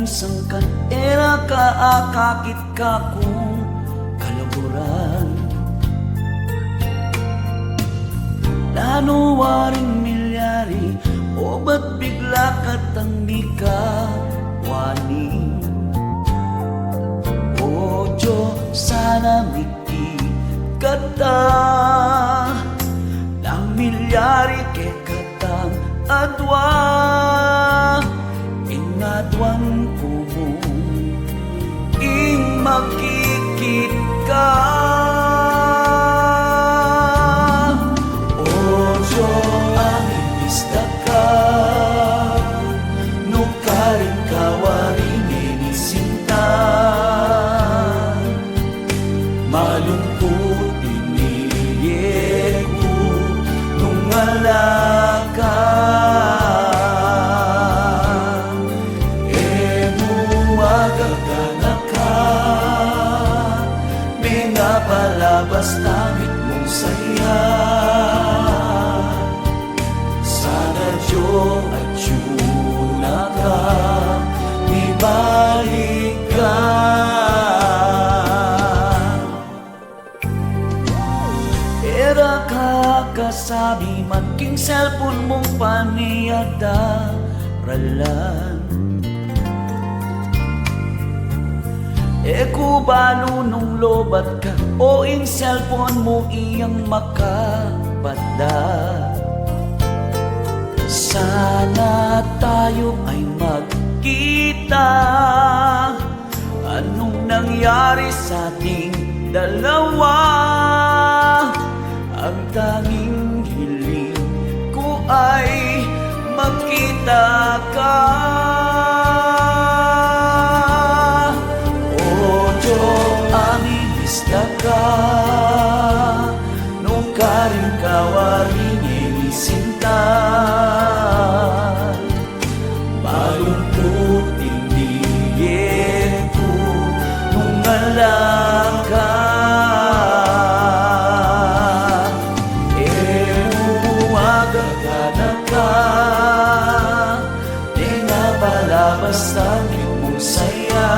sangkan era kaakakit ka kung kalaburan. Lanuwaring milyari o ba't bigla katang di ka waning? O Diyo, sana mikit kata ng milyari ke katang adwa. Ingadwan ko mo ing makikit ka. O Diyo, aming bista ka nukaring kawaring inisinta. Malungkot iniye ko nung alaka. Palabas langit mong saya. Sana Diyo at yuna ka, ibalik ka. Era ka kasabi maging cellphone mong paniyadaralan. Kubano nung lobat ka o ing cellphone mo iyang makabada. Sana tayo ay magkita. Anong nangyari sa ating dalawa? Ang tanging hiling ko ay magkita ka. Amibista ka nukaring kawaring inisinta. Malungkot indiye ko nung alaka. Umuagagana ka, di nga palabas ang iyong saya.